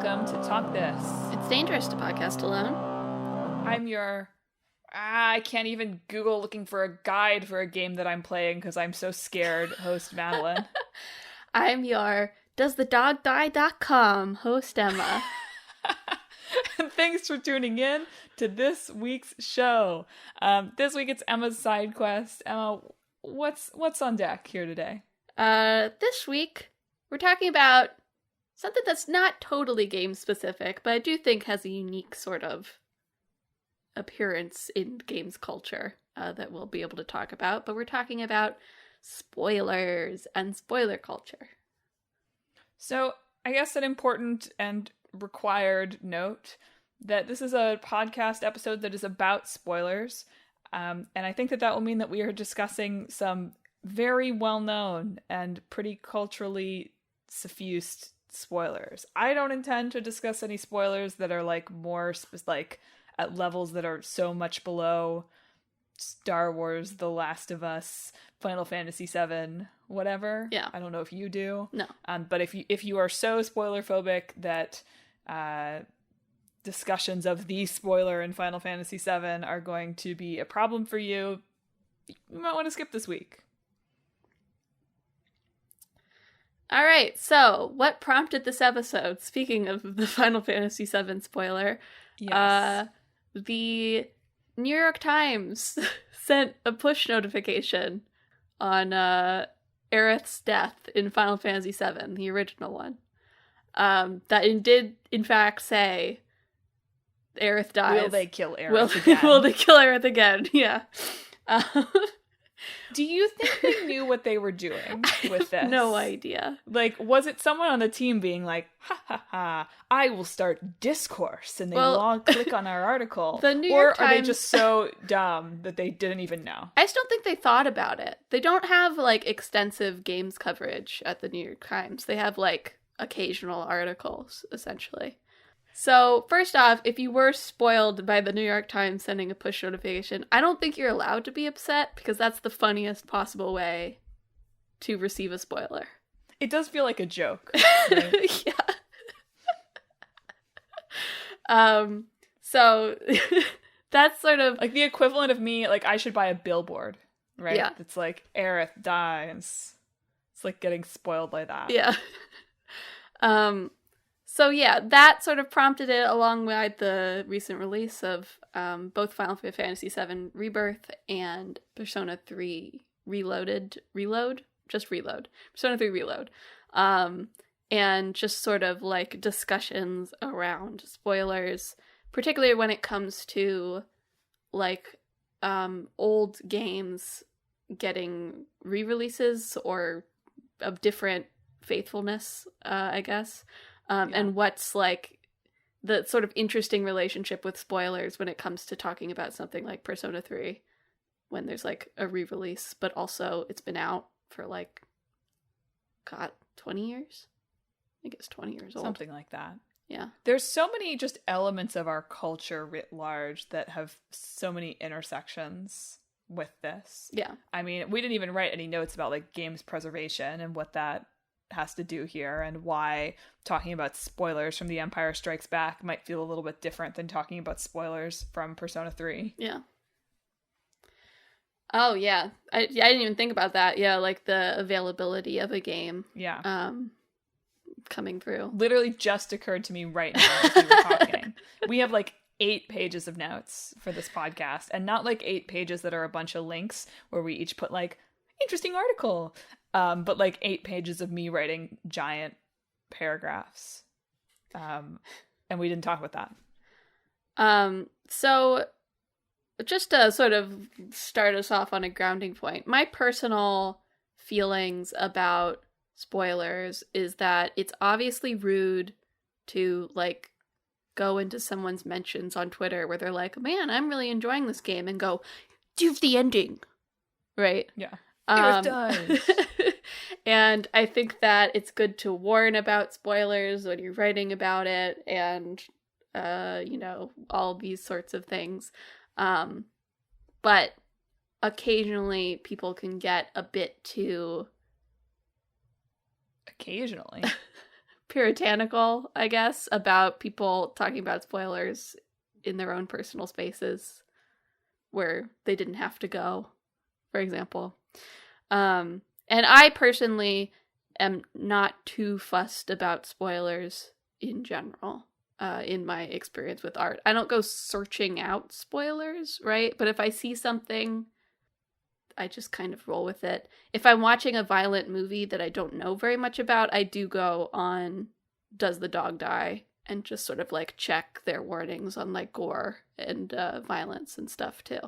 welcome to Talk This. It's dangerous to podcast alone. I'm your... I can't even Google looking for a guide for a game that I'm playing because I'm so scared, host Madelyn. I'm your doesthedogdie.com host Emma. And thanks for tuning in to this week's show. This week it's Emma's side quest. Emma, what's on deck here today? This week we're talking about something that's not totally game specific, but I do think has a unique sort of appearance in games culture that we'll be able to talk about. But we're talking about spoilers and spoiler culture. So I guess an important and required note that this is a podcast episode that is about spoilers. And I think that will mean that we are discussing some very well-known and pretty culturally suffused spoilers. I don't intend to discuss any spoilers that are like more like at levels that are so much below Star Wars, The Last of Us, Final Fantasy VII, whatever. Yeah. I don't know if you do. No. But if you are so spoiler phobic that discussions of the spoiler in Final Fantasy VII are going to be a problem for you, you might want to skip this week. All right, so what prompted this episode? Speaking of the Final Fantasy VII spoiler, Yes. The New York Times sent a push notification on Aerith's death in Final Fantasy VII, the original one. That it did, in fact, say Aerith dies. Will they kill Aerith again? Will they kill Aerith again? Yeah. Do you think they knew what they were doing with this? No idea. Like, was it someone on the team being like, ha ha ha, I will start discourse, and they log click on our article? The New York Or are they Times... just so dumb that they didn't even know? I just don't think they thought about it. They don't have, like, extensive games coverage at the New York Times. They have, like, occasional articles, essentially. So, first off, if you were spoiled by the New York Times sending a push notification, I don't think you're allowed to be upset, because that's the funniest possible way to receive a spoiler. It does feel like a joke. Right? Yeah. So, that's sort of... like the equivalent of me, like, I should buy a billboard, right? Yeah. It's like, Aerith dies. It's like getting spoiled like that. Yeah. So yeah, that sort of prompted it, along with the recent release of both Final Fantasy VII Rebirth and Persona 3 Reload. Persona 3 Reload. And just sort of like discussions around spoilers, particularly when it comes to like old games getting re-releases or of different faithfulness, I guess. And what's like the sort of interesting relationship with spoilers when it comes to talking about something like Persona 3 when there's like a re-release, but also it's been out for like, 20 years? I think it's 20 years old. Something like that. Yeah. There's so many just elements of our culture writ large that have so many intersections with this. Yeah. I mean, we didn't even write any notes about like games preservation and what that has to do here and why talking about spoilers from The Empire Strikes Back might feel a little bit different than talking about spoilers from Persona 3. Yeah. Oh, yeah. I didn't even think about that. Yeah, like the availability of a game. Yeah. Coming through. Literally just occurred to me right now as we were talking. We have like 8 pages of notes for this podcast, and not like 8 pages that are a bunch of links where we each put like interesting article. But like 8 pages of me writing giant paragraphs. And we didn't talk about that. So just to sort of start us off on a grounding point, my personal feelings about spoilers is that it's obviously rude to like go into someone's mentions on Twitter where they're like, man, I'm really enjoying this game, and go, do you have the ending? Right? Yeah. It was And I think that it's good to warn about spoilers when you're writing about it, and all these sorts of things. But occasionally people can get a bit too Occasionally. puritanical, I guess, about people talking about spoilers in their own personal spaces where they didn't have to go, for example. And I personally am not too fussed about spoilers in general, in my experience with art. I don't go searching out spoilers, right? But if I see something, I just kind of roll with it. If I'm watching a violent movie that I don't know very much about, I do go on Does the Dog Die? And just sort of like check their warnings on like gore and violence and stuff too.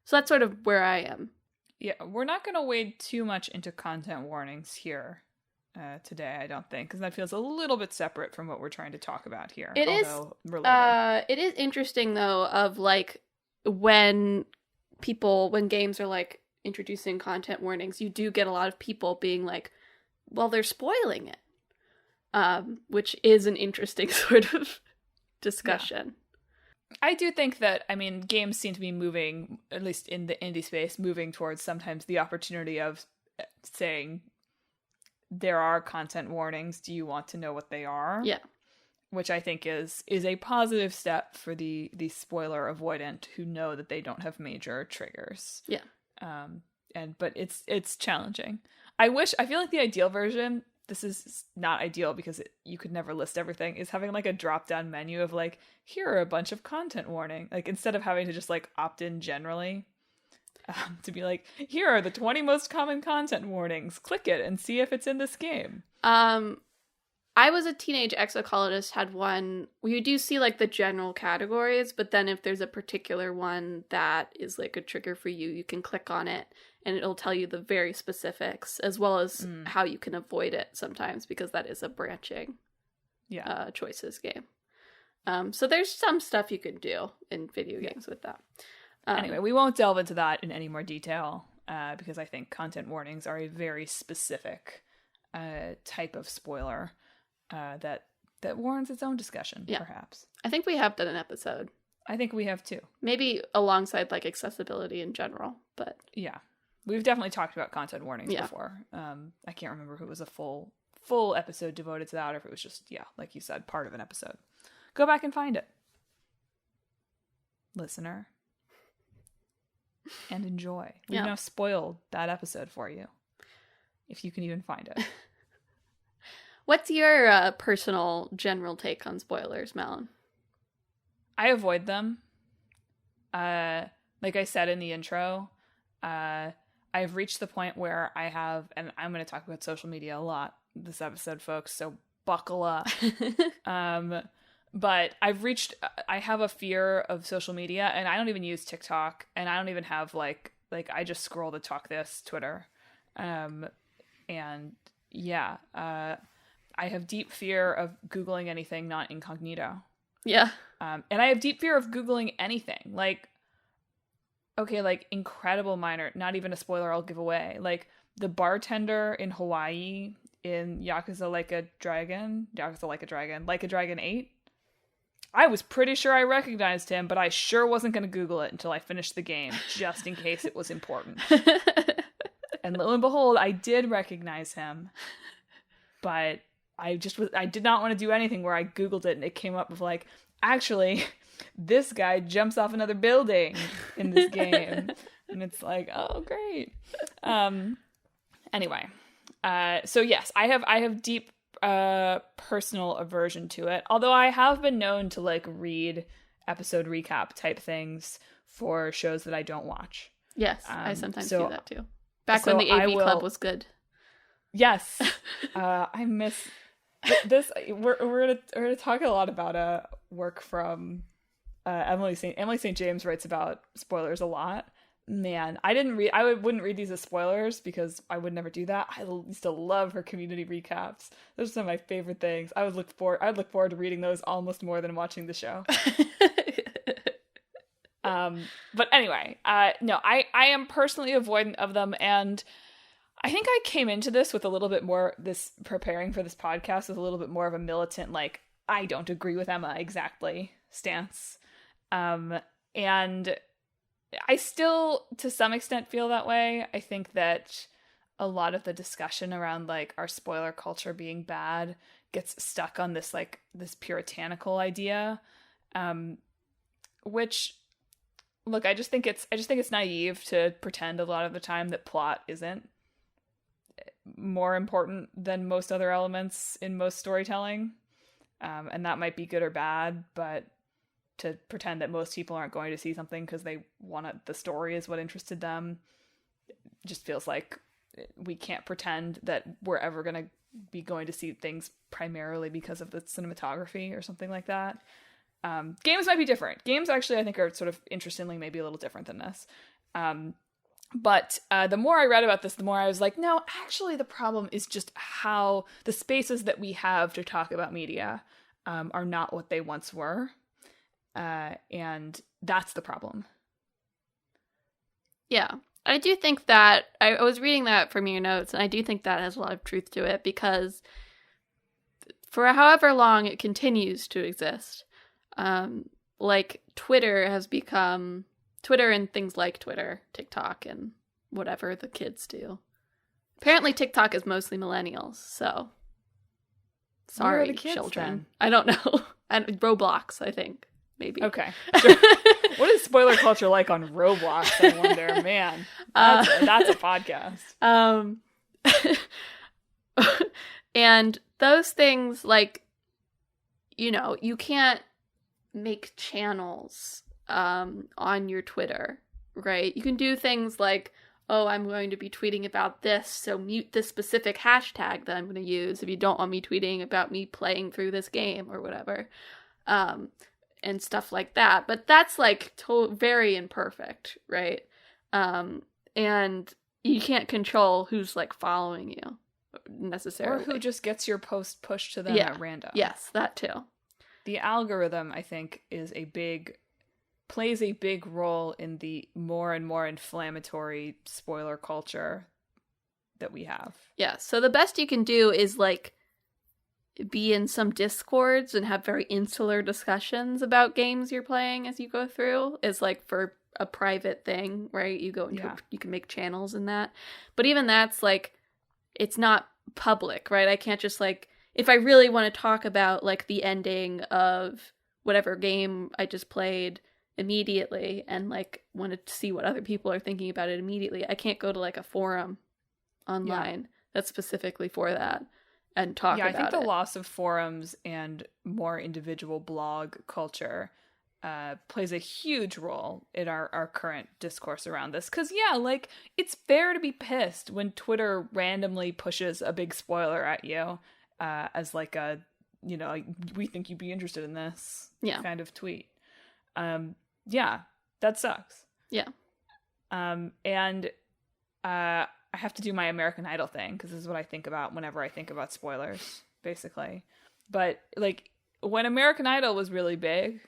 So that's sort of where I am. Yeah, we're not going to wade too much into content warnings here today, I don't think, because that feels a little bit separate from what we're trying to talk about here. It is interesting though, of like when games are like introducing content warnings, you do get a lot of people being like, well, they're spoiling it, which is an interesting sort of discussion. Yeah. I do think that, I mean, games seem to be moving, at least in the indie space, moving towards sometimes the opportunity of saying, there are content warnings, do you want to know what they are? Yeah. Which I think is a positive step for the spoiler avoidant who know that they don't have major triggers. Yeah. But it's challenging. I feel like the ideal version, this is not ideal because you could never list everything, is having like a drop down menu of like, here are a bunch of content warning. Like instead of having to just like opt in generally, to be like, here are the 20 most common content warnings. Click it and see if it's in this game. I was a teenage exocologist, had one where you do see like the general categories, but then if there's a particular one that is like a trigger for you, you can click on it and it'll tell you the very specifics as well as how you can avoid it sometimes, because that is a branching choices game. So there's some stuff you can do in video games with that. Anyway, we won't delve into that in any more detail because I think content warnings are a very specific type of spoiler that warrants its own discussion, perhaps. I think we have done an episode. I think we have too. Maybe alongside like accessibility in general, but yeah, we've definitely talked about content warnings before. I can't remember if it was a full episode devoted to that or if it was just like you said, part of an episode. Go back and find it, listener, and enjoy. We've now spoiled that episode for you, if you can even find it. What's your personal general take on spoilers, Madelyn? I avoid them. Like I said in the intro, I've reached the point where I have, and I'm going to talk about social media a lot this episode, folks, so buckle up. But I have a fear of social media, and I don't even use TikTok, and I don't even have like I just scroll the Talk This Twitter. I have deep fear of Googling anything not incognito. Yeah. And I have deep fear of Googling anything. Like, okay, like Incredible Minor, not even a spoiler I'll give away. Like, the bartender in Hawaii in Yakuza Like a Dragon 8. I was pretty sure I recognized him, but I sure wasn't going to Google it until I finished the game, just in case it was important. And lo and behold, I did recognize him, but I did not want to do anything where I Googled it and it came up with like, actually, this guy jumps off another building in this game. And it's like, oh, great. Anyway, so yes, I have deep personal aversion to it. Although I have been known to like read episode recap type things for shows that I don't watch. Yes, I sometimes do that too. Back when the AV Club was good. Yes, I miss this. We're gonna talk a lot about work from Emily St. James writes about spoilers a lot. Man, I wouldn't read these as spoilers because I would never do that. I used to love her community recaps. Those are some of my favorite things. I'd look forward to reading those almost more than watching the show. But anyway, no, I am personally avoidant of them, and I think I came into this with a little bit more, preparing for this podcast with a little bit more of a militant, like, I don't agree with Emma exactly stance. And I still, to some extent, feel that way. I think that a lot of the discussion around, like, our spoiler culture being bad gets stuck on this puritanical idea, which, look, I just think it's naive to pretend a lot of the time that plot isn't more important than most other elements in most storytelling. And that might be good or bad, but to pretend that most people aren't going to see something because the story is what interested them, just feels like we can't pretend that we're ever going to be going to see things primarily because of the cinematography or something like that. Games might be different. Games actually, I think, are sort of interestingly maybe a little different than this. But the more I read about this, the more I was like, no, actually the problem is just how the spaces that we have to talk about media are not what they once were. And that's the problem. Yeah. I do think that, I was reading that from your notes, and I do think that has a lot of truth to it, because for however long it continues to exist, Twitter has become, Twitter and things like Twitter, TikTok, and whatever the kids do. Apparently TikTok is mostly millennials, so sorry, the kids, children. then? I don't know. And Roblox, I think. Maybe. Okay. Sure. What is spoiler culture like on Roblox, I wonder? Man, that's a podcast. And those things, you can't make channels on your Twitter, right? You can do things like, oh, I'm going to be tweeting about this, so mute this specific hashtag that I'm going to use if you don't want me tweeting about me playing through this game or whatever. And stuff like that. But that's very imperfect, right? And you can't control who's following you necessarily. Or who just gets your post pushed to them at random. Yes, that too. The algorithm, I think, plays a big role in the more and more inflammatory spoiler culture that we have. Yeah, so the best you can do is be in some discords and have very insular discussions about games you're playing as you go through. Is for a private thing, right? You go into you can make channels in that. But even that's it's not public, right? I can't just if I really want to talk about the ending of whatever game I just played immediately and want to see what other people are thinking about it immediately, I can't go to a forum online that's specifically for that and talk about it. Yeah, I think the loss of forums and more individual blog culture plays a huge role in our current discourse around this. Because, it's fair to be pissed when Twitter randomly pushes a big spoiler at you as we think you'd be interested in this kind of tweet. That sucks. Yeah. And I have to do my American Idol thing, because this is what I think about whenever I think about spoilers, basically. But, when American Idol was really big,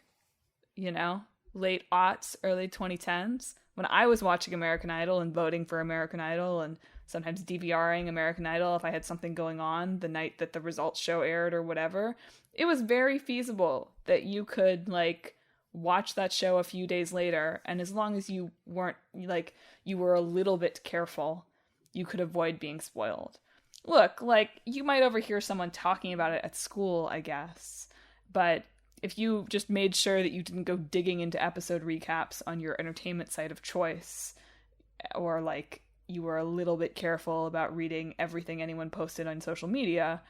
late aughts, early 2010s, when I was watching American Idol and voting for American Idol and sometimes DVRing American Idol if I had something going on the night that the results show aired or whatever, it was very feasible that you could, watch that show a few days later, and as long as you weren't, you were a little bit careful, you could avoid being spoiled. Look, you might overhear someone talking about it at school, I guess, but if you just made sure that you didn't go digging into episode recaps on your entertainment site of choice, or you were a little bit careful about reading everything anyone posted on social media,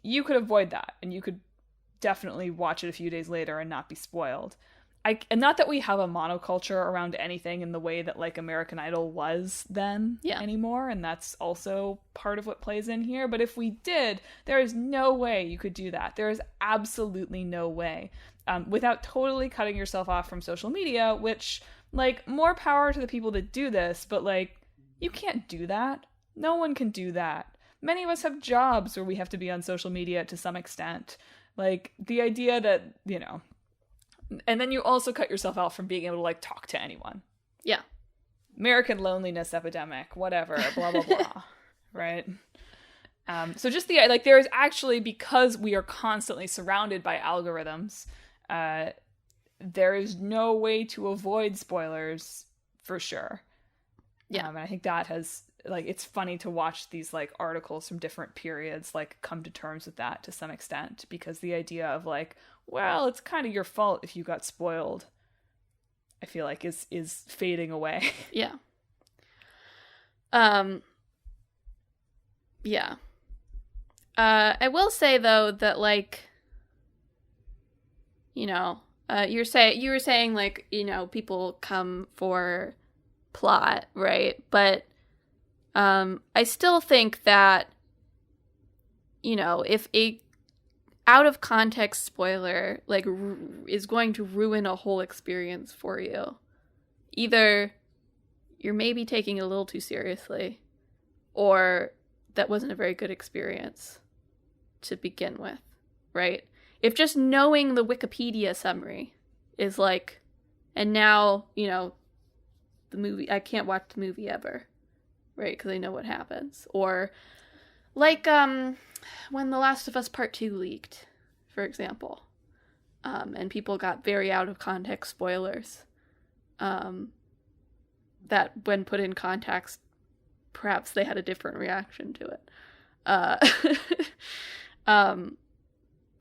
you could avoid that, and you could definitely watch it a few days later and not be spoiled. And not that we have a monoculture around anything in the way that American Idol was then anymore, and that's also part of what plays in here. But if we did, there is no way you could do that. There is absolutely no way, without totally cutting yourself off from social media, which, more power to the people that do this, but you can't do that. No one can do that. Many of us have jobs where we have to be on social media to some extent. The idea that, and then you also cut yourself out from being able to talk to anyone. Yeah. American loneliness epidemic, whatever, blah, blah, blah. Right? So just there is actually, because we are constantly surrounded by algorithms, there is no way to avoid spoilers for sure. Yeah. And I think that has like, it's funny to watch these, like, articles from different periods, like, come to terms with that to some extent, because the idea of, like, well, it's kind of your fault if you got spoiled, I feel like is fading away. Yeah. Yeah. I will say, though, that, like, you know, you were saying, like, you know, people come for plot, right? But I still think that, you know, if a out of context spoiler, like, is going to ruin a whole experience for you, either you're maybe taking it a little too seriously, or that wasn't a very good experience to begin with, right? If just knowing the Wikipedia summary is like, and now, you know, the movie, I can't watch the movie ever, right? Because I know what happens. Or, like, when The Last of Us Part 2 leaked, for example, and people got very out of context spoilers, that when put in context, perhaps they had a different reaction to it.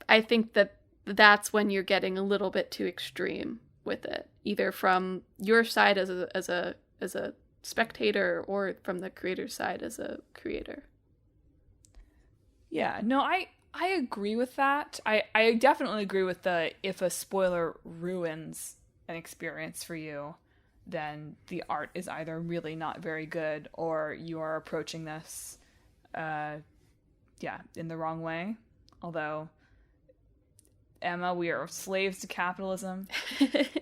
I think that that's when you're getting a little bit too extreme with it, either from your side as a spectator or from the creator's side as a creator. Yeah, no, I agree with that. I definitely agree with the, if a spoiler ruins an experience for you, then the art is either really not very good, or you are approaching this in the wrong way. Although, Emma, we are slaves to capitalism,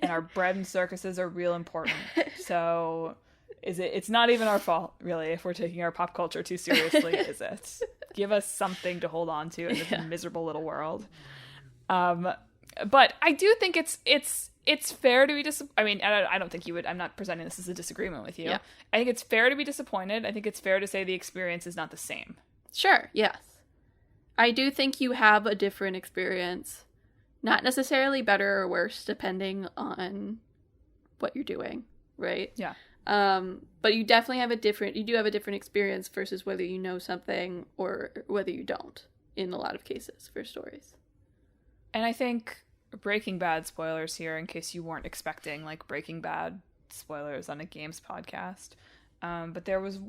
and our bread and circuses are real important. So it's not even our fault, really, if we're taking our pop culture too seriously, is it? Give us something to hold on to in this miserable little world. But I do think it's fair to be I mean, I don't think you would. I'm not presenting this as a disagreement with you. Yeah. I think it's fair to be disappointed. I think it's fair to say the experience is not the same. Sure, yes. I do think you have a different experience. Not necessarily better or worse, depending on what you're doing, right? Yeah. But you definitely have a different experience versus whether you know something or whether you don't, in a lot of cases for stories. And I think Breaking Bad spoilers here, in case you weren't expecting, like, Breaking Bad spoilers on a games podcast. But there was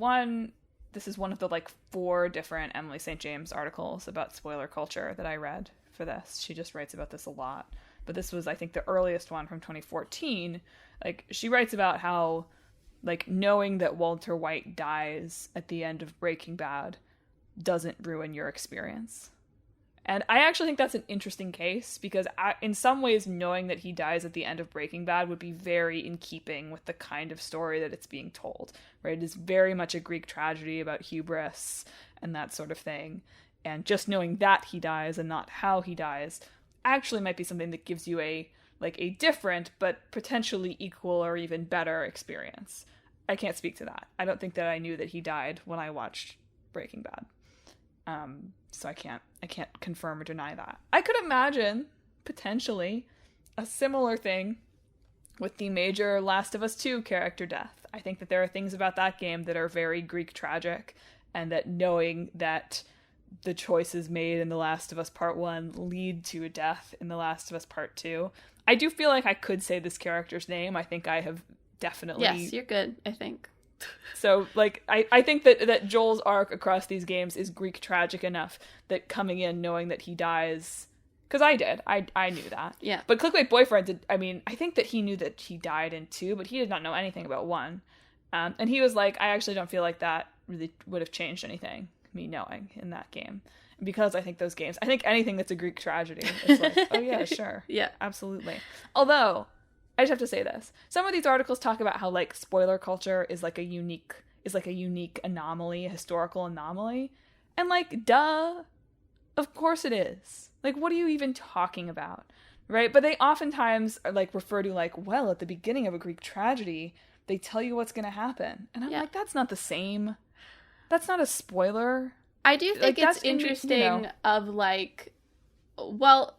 this is one of the, like, 4 different Emily St. James articles about spoiler culture that I read for this. She just writes about this a lot. But this was, I think, the earliest one from 2014. Like, she writes about how, like, knowing that Walter White dies at the end of Breaking Bad doesn't ruin your experience. And I actually think that's an interesting case, because in some ways, knowing that he dies at the end of Breaking Bad would be very in keeping with the kind of story that it's being told, right? It is very much a Greek tragedy about hubris and that sort of thing. And just knowing that he dies and not how he dies actually might be something that gives you a different but potentially equal or even better experience. I can't speak to that. I don't think that I knew that he died when I watched Breaking Bad. So I can't confirm or deny that. I could imagine, potentially, a similar thing with the major Last of Us 2 character death. I think that there are things about that game that are very Greek tragic, and that knowing that the choices made in The Last of Us Part 1 lead to a death in The Last of Us Part 2. I do feel like I could say this character's name. I think I have definitely... Yes, you're good, I think. So, like, I think that Joel's arc across these games is Greek tragic enough that coming in knowing that he dies... Because I did. I knew that. Yeah. But Clickbait Boyfriend did... I mean, I think that he knew that he died in 2, but he did not know anything about 1. And he was like, I actually don't feel like that really would have changed anything, me knowing, in that game. Because I think those games... I think anything that's a Greek tragedy is like, oh yeah, sure. Yeah. Absolutely. Although... I just have to say this. Some of these articles talk about how, like, spoiler culture is like a unique anomaly, a historical anomaly. And, like, duh. Of course it is. Like, what are you even talking about? Right? But they oftentimes are, like, refer to, like, well, at the beginning of a Greek tragedy, they tell you what's going to happen. And I'm like, that's not the same. That's not a spoiler. I do think it's interesting of, like, well,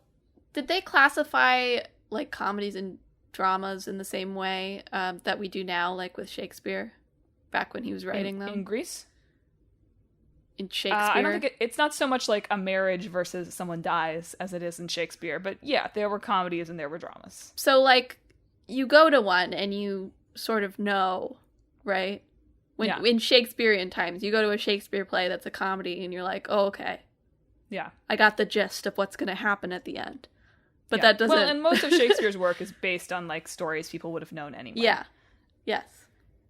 did they classify, like, comedies and dramas in the same way that we do now, like with Shakespeare, back when he was writing them. In Greece? In Shakespeare? I don't think it's not so much like a marriage versus someone dies as it is in Shakespeare, but yeah, there were comedies and there were dramas. So, like, you go to one and you sort of know, right? In Shakespearean times, you go to a Shakespeare play that's a comedy and you're like, oh, okay. Yeah. I got the gist of what's going to happen at the end. But that doesn't... Well, and most of Shakespeare's work is based on, like, stories people would have known anyway. Yeah. Yes.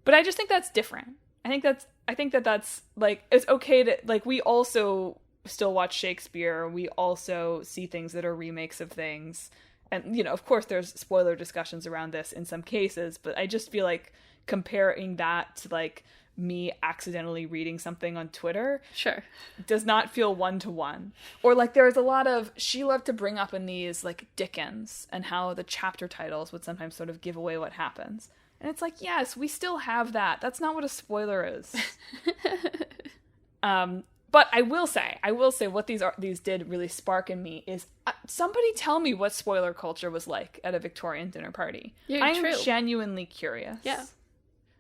But I just think that's different. I think that's, like, it's okay to, like, we also still watch Shakespeare. We also see things that are remakes of things. And, you know, of course there's spoiler discussions around this in some cases, but I just feel like comparing that to, like, me accidentally reading something on Twitter sure does not feel one-to-one. Or, like, there's a lot of, she loved to bring up in these, like, Dickens and how the chapter titles would sometimes sort of give away what happens. And it's like, yes, we still have that. That's not what a spoiler is. But I will say what these did really spark in me is somebody tell me what spoiler culture was like at a Victorian dinner party. I'm genuinely curious. Yeah.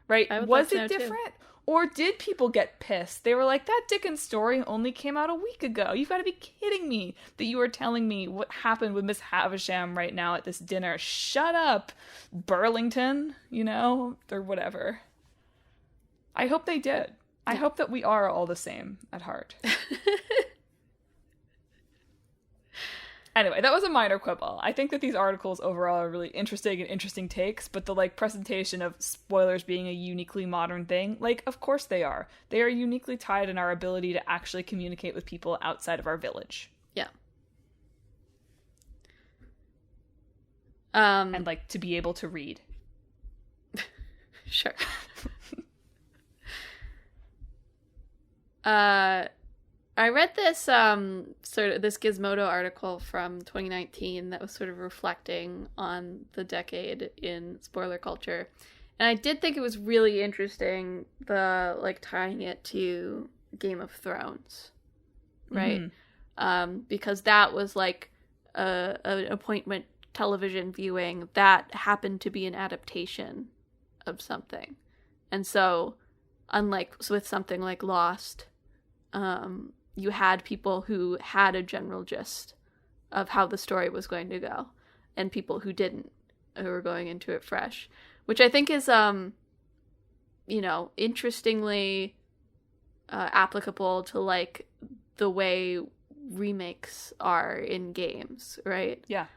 Right? Was like it different? Or did people get pissed? They were like, that Dickens story only came out a week ago. You've got to be kidding me that you are telling me what happened with Miss Havisham right now at this dinner. Shut up, Burlington, you know, or whatever. I hope they did. I hope that we are all the same at heart. Anyway, that was a minor quibble. I think that these articles overall are really interesting takes, but the, like, presentation of spoilers being a uniquely modern thing, like, of course they are. They are uniquely tied in our ability to actually communicate with people outside of our village. Yeah. And, like, to be able to read. Sure. I read this this Gizmodo article from 2019 that was sort of reflecting on the decade in spoiler culture. And I did think it was really interesting, tying it to Game of Thrones, right? Mm-hmm. Because that was like an appointment television viewing that happened to be an adaptation of something. And so, with something like Lost, you had people who had a general gist of how the story was going to go, and people who didn't, who were going into it fresh, which I think is, interestingly applicable to, like, the way remakes are in games, right? Yeah.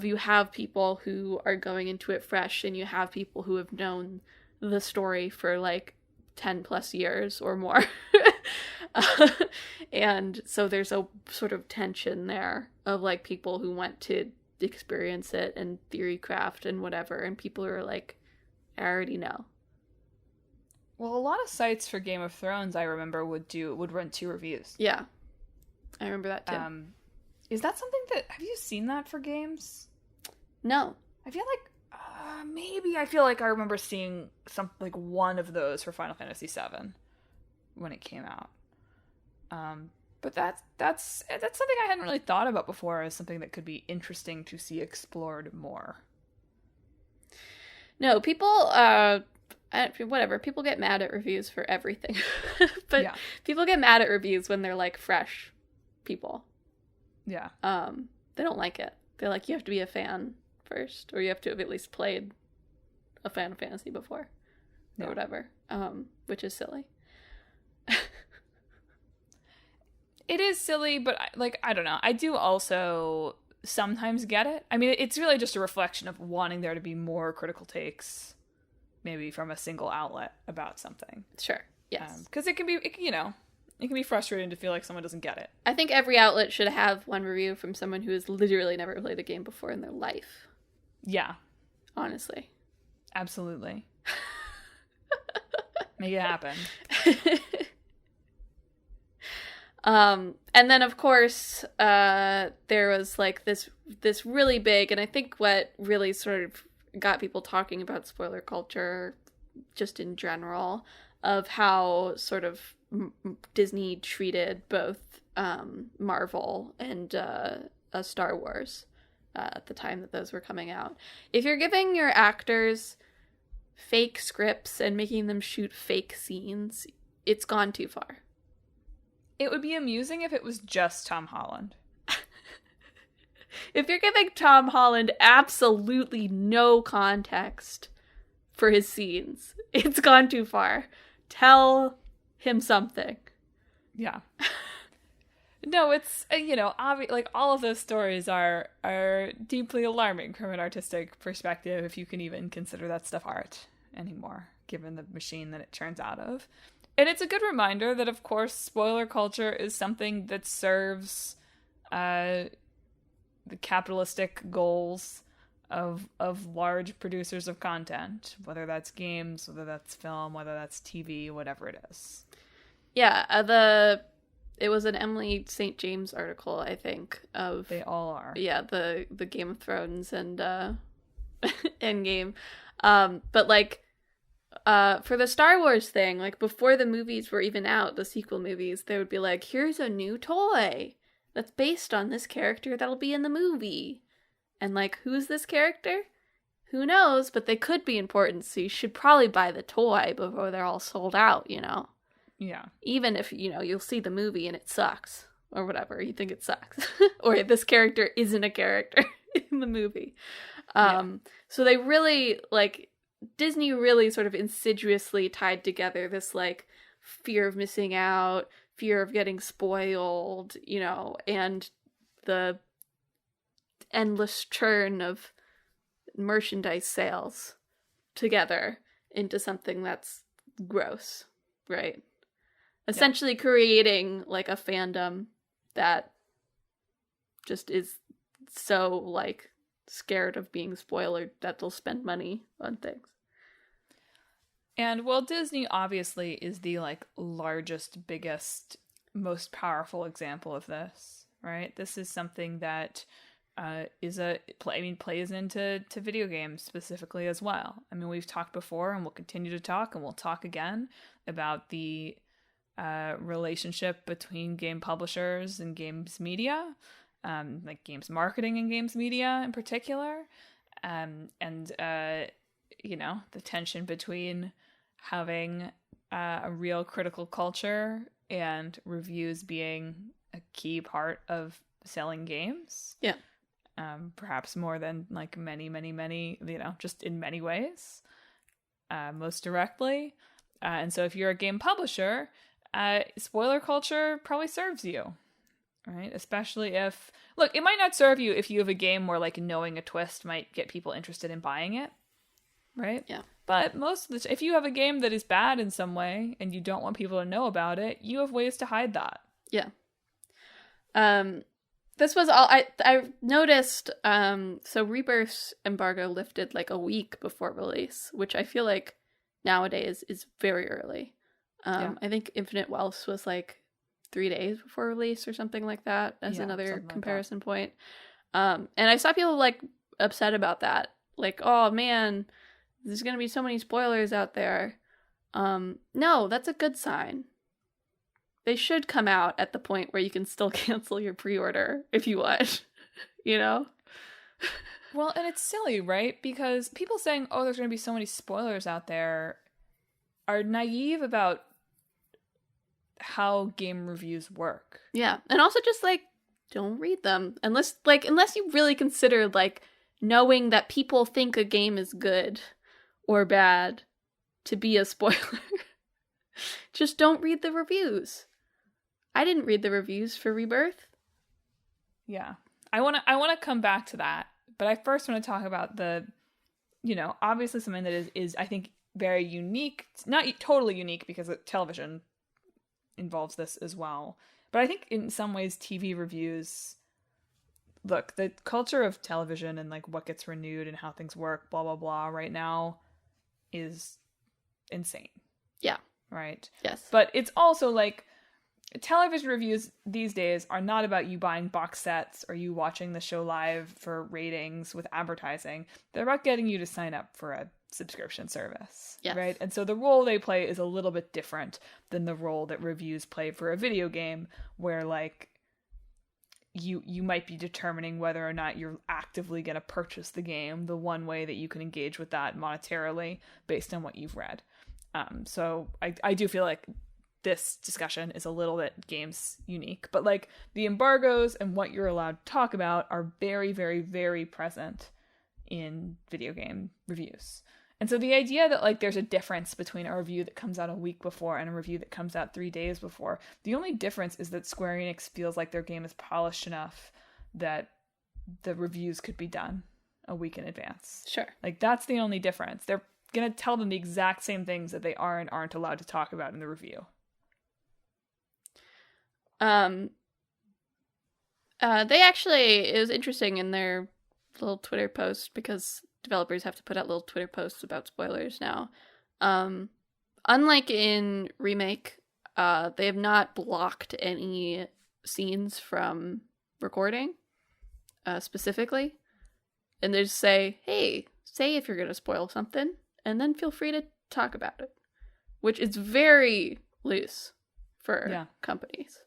You have people who are going into it fresh, and you have people who have known the story for, like, 10 plus years or more. And so there's a sort of tension there of, like, people who want to experience it and theory craft and whatever, and people who are like, I already know. Well, a lot of sites for Game of Thrones, I remember, would run 2 reviews. Yeah, I remember that too. Is that something that, have you seen that for games? No. I feel like maybe I remember seeing one of those for Final Fantasy VII when it came out. But that's something I hadn't really thought about before as something that could be interesting to see explored more. No, people, whatever, people get mad at reviews for everything. But yeah. People get mad at reviews when they're, like, fresh people. Yeah. They don't like it. They're like, you have to be a fan first, or you have to have at least played a Final Fantasy before, or whatever, which is silly. It is silly, but, I don't know. I do also sometimes get it. I mean, it's really just a reflection of wanting there to be more critical takes, maybe from a single outlet about something. Sure, yes. Because it can be frustrating to feel like someone doesn't get it. I think every outlet should have one review from someone who has literally never played a game before in their life. Yeah. Honestly. Absolutely. Make it happen. And then, of course, there was, like, this really big, and I think what really sort of got people talking about spoiler culture just in general, of how sort of Disney treated both Marvel and Star Wars at the time that those were coming out. If you're giving your actors fake scripts and making them shoot fake scenes, it's gone too far. It would be amusing if it was just Tom Holland. If you're giving Tom Holland absolutely no context for his scenes, it's gone too far. Tell him something. Yeah. No, it's, like all of those stories are deeply alarming from an artistic perspective, if you can even consider that stuff art anymore, given the machine that it turns out of. And it's a good reminder that, of course, spoiler culture is something that serves the capitalistic goals of large producers of content, whether that's games, whether that's film, whether that's TV, whatever it is. Yeah, it was an Emily St. James article, I think, of... They all are. Yeah, the Game of Thrones and Endgame. But, like, for the Star Wars thing, like, before the movies were even out, the sequel movies, they would be like, here's a new toy that's based on this character that'll be in the movie. And, like, who's this character? Who knows, but they could be important, so you should probably buy the toy before they're all sold out, you know? Yeah. Even if, you'll see the movie and it sucks, or whatever, you think it sucks. Or this character isn't a character in the movie. So they really, like, Disney really sort of insidiously tied together this, like, fear of missing out, fear of getting spoiled, and the endless churn of merchandise sales together into something that's gross, right? Essentially creating, like, a fandom that just is so, like, scared of being spoiled that they'll spend money on things. And, well, Disney obviously is the, like, largest, biggest, most powerful example of this, right? This is something that plays into video games specifically as well. I mean, we've talked before, and we'll continue to talk, and we'll talk again about the relationship between game publishers and games media, like games marketing and games media in particular, and the tension between having a real critical culture and reviews being a key part of selling games. Yeah. Perhaps more than, like, many, just in many ways, most directly. And so if you're a game publisher, spoiler culture probably serves you, right? Especially if, look, it might not serve you if you have a game where, like, knowing a twist might get people interested in buying it, right? Yeah. But most of if you have a game that is bad in some way and you don't want people to know about it, you have ways to hide that. Yeah. This was all I noticed. So Rebirth's embargo lifted, like, a week before release, which I feel like nowadays is very early. I think Infinite Wealth was, like, 3 days before release or something like that as another comparison point. And I saw people, like, upset about that. Like, oh man, there's going to be so many spoilers out there. No, that's a good sign. They should come out at the point where you can still cancel your pre-order if you want, Well, and it's silly, right? Because people saying, oh, there's going to be so many spoilers out there are naive about how game reviews work. Yeah. And also just, like, don't read them. Unless you really consider, like, knowing that people think a game is good or bad to be a spoiler. Just don't read the reviews. I didn't read the reviews for Rebirth. Yeah. I want to come back to that, but I first want to talk about the, obviously something that is I think very unique. It's not totally unique because television involves this as well. But I think in some ways TV reviews, look, the culture of television and, like, what gets renewed and how things work, blah, blah, blah, right now is insane. Yeah. Right? Yes. But it's also, like, television reviews these days are not about you buying box sets or you watching the show live for ratings with advertising. They're about getting you to sign up for a subscription service. Yes. Right? And so the role they play is a little bit different than the role that reviews play for a video game where, like, you might be determining whether or not you're actively going to purchase the game, the one way that you can engage with that monetarily based on what you've read. So I do feel like this discussion is a little bit games unique, but like the embargoes and what you're allowed to talk about are very, very, very present in video game reviews. And so the idea that like there's a difference between a review that comes out a week before and a review that comes out 3 days before, the only difference is that Square Enix feels like their game is polished enough that the reviews could be done a week in advance. Sure. Like that's the only difference. They're going to tell them the exact same things that they are and aren't allowed to talk about in the review. They actually, it was interesting in their little Twitter post, because developers have to put out little Twitter posts about spoilers now. Unlike in Remake, they have not blocked any scenes from recording, specifically. And they just say, hey, say if you're going to spoil something, and then feel free to talk about it. Which is very loose for companies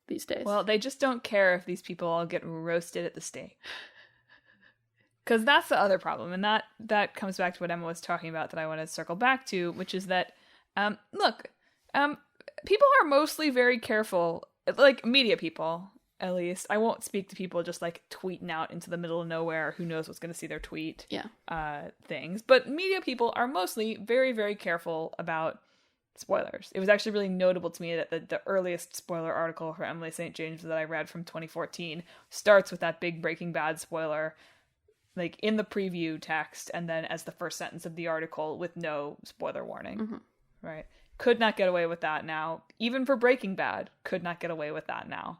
these days. Well, they just don't care if these people all get roasted at the stake. Because that's the other problem, and that comes back to what Emma was talking about that I want to circle back to, which is that, people are mostly very careful, like media people, at least. I won't speak to people just like tweeting out into the middle of nowhere, who knows what's going to see their tweet things. But media people are mostly very, very careful about spoilers. It was actually really notable to me that the earliest spoiler article for Emily St. James that I read from 2014 starts with that big Breaking Bad spoiler, like in the preview text, and then as the first sentence of the article with no spoiler warning. Right? Could not get away with that now. Even for Breaking Bad, could not get away with that now.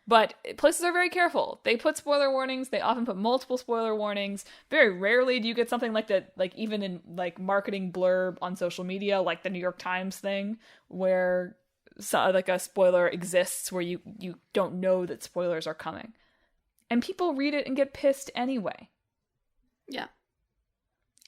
But places are very careful. They put spoiler warnings. They often put multiple spoiler warnings. Very rarely do you get something like that, like even in like marketing blurb on social media, like the New York Times thing, where like a spoiler exists where you don't know that spoilers are coming. And people read it and get pissed anyway. Yeah.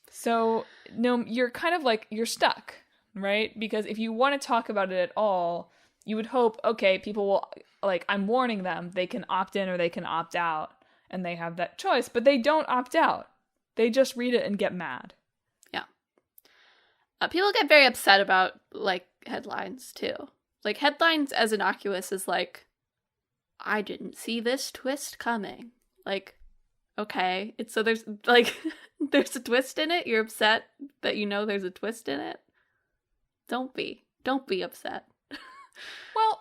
So, no, you're kind of like, you're stuck, right? Because if you want to talk about it at all, you would hope, okay, people will, like, I'm warning them, they can opt in or they can opt out, and they have that choice, but they don't opt out. They just read it and get mad. Yeah. People get very upset about, like, headlines, too. Like, headlines as innocuous as, like, I didn't see this twist coming. Like, okay. So there's, like, there's a twist in it? You're upset that you know there's a twist in it? Don't be upset. Well,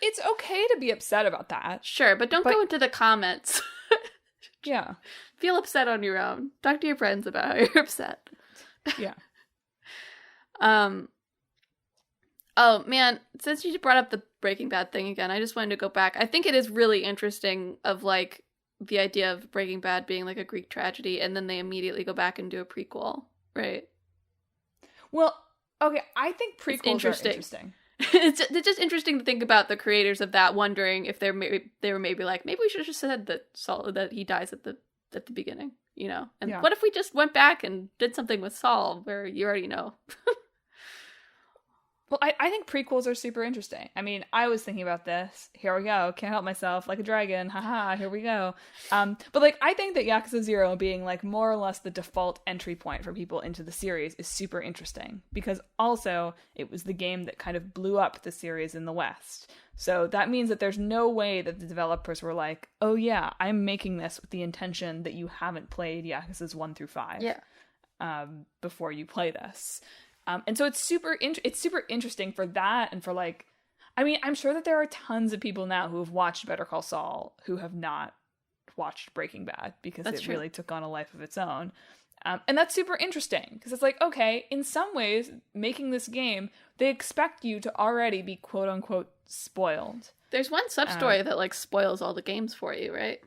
it's okay to be upset about that. Sure, but don't go into the comments. Yeah. Feel upset on your own. Talk to your friends about how you're upset. Yeah. Oh, man, since you brought up the Breaking Bad thing again, I just wanted to go back. I think it is really interesting of, like, the idea of Breaking Bad being, like, a Greek tragedy, and then they immediately go back and do a prequel, right? Well, okay, I think prequels are interesting. It's just interesting to think about the creators of that wondering if they were maybe like, maybe we should have just said that he dies at the beginning, you know? And what if we just went back and did something with Saul where you already know? Well, I think prequels are super interesting. I mean, I was thinking about this. Here we go. Can't help myself. Like a dragon. Haha, here we go. But, like, I think that Yakuza 0 being, like, more or less the default entry point for people into the series is super interesting. Because also, it was the game that kind of blew up the series in the West. So that means that there's no way that the developers were like, oh yeah, I'm making this with the intention that you haven't played Yakuzas 1 through 5 before you play this. And so it's super interesting for that, and for, like, I mean, I'm sure that there are tons of people now who have watched Better Call Saul who have not watched Breaking Bad because it really took on a life of its own. And that's super interesting because it's like, okay, in some ways, making this game, they expect you to already be quote unquote spoiled. There's one sub-story that, like, spoils all the games for you, right?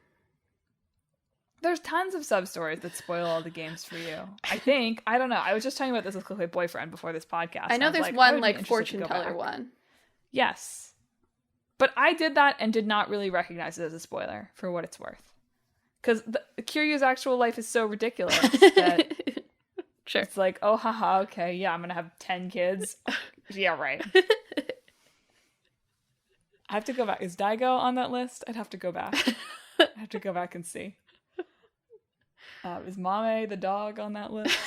There's tons of sub-stories that spoil all the games for you. I don't know. I was just talking about this with my boyfriend before this podcast. I know there's one, like, fortune teller one. Yes. But I did that and did not really recognize it as a spoiler, for what it's worth. Because Kiryu's actual life is so ridiculous that sure. It's like, oh, haha, okay, yeah, I'm going to have 10 kids. Yeah, right. I have to go back. Is Daigo on that list? I'd have to go back. I have to go back and see. Is Mame the dog on that list?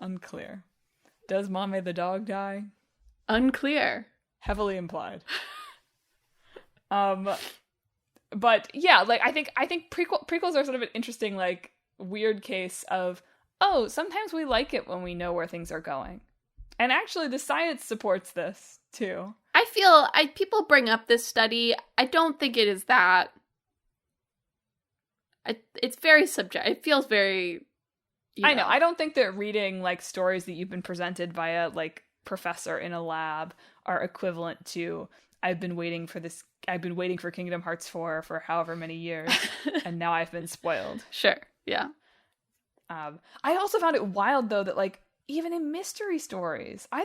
Unclear. Does Mame the dog die? Unclear. Heavily implied. But yeah, like I think prequels are sort of an interesting, like, weird case of, oh, sometimes we like it when we know where things are going. And actually the science supports this too. I feel people bring up this study. I don't think it is that. It's very subjective. It feels very, I know. I don't think that reading, like, stories that you've been presented by a, like, professor in a lab are equivalent to, I've been waiting for Kingdom Hearts 4 for however many years, and now I've been spoiled. Sure, yeah. I also found it wild, though, that, like, even in mystery stories, I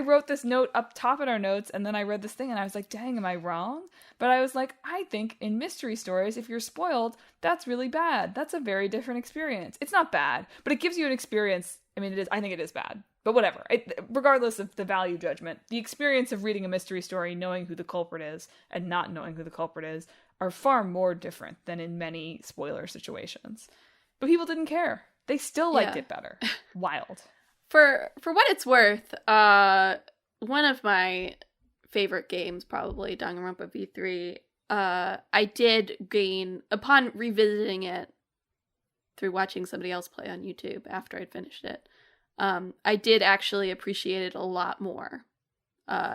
wrote this note up top in our notes, and then I read this thing, and I was like, dang, am I wrong? But I was like, I think in mystery stories, if you're spoiled, that's really bad. That's a very different experience. It's not bad, but it gives you an experience. I mean, I think it is bad, but whatever. Regardless of the value judgment, the experience of reading a mystery story, knowing who the culprit is, and not knowing who the culprit is, are far more different than in many spoiler situations. But people didn't care. They still liked it better. Wild. For what it's worth, one of my favorite games, probably Danganronpa V3, I did gain, upon revisiting it through watching somebody else play on YouTube after I'd finished it, I did actually appreciate it a lot more,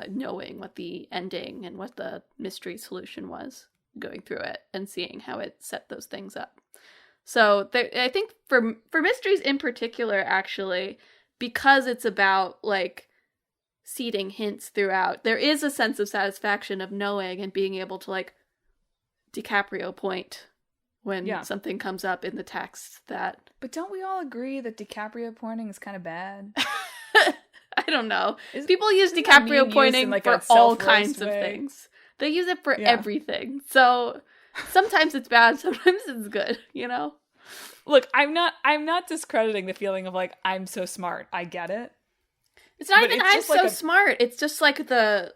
knowing what the ending and what the mystery solution was, going through it and seeing how it set those things up. So I think for mysteries in particular, actually, because it's about, like, seeding hints throughout, there is a sense of satisfaction of knowing and being able to, like, DiCaprio point when something comes up in the text that... But don't we all agree that DiCaprio pointing is kind of bad? I don't know. People use DiCaprio pointing, like, for all kinds of things. They use it for everything. So sometimes it's bad, sometimes it's good, you know? Look, I'm not discrediting the feeling of, like, I'm so smart. I get it. It's not even I'm so smart. It's just like the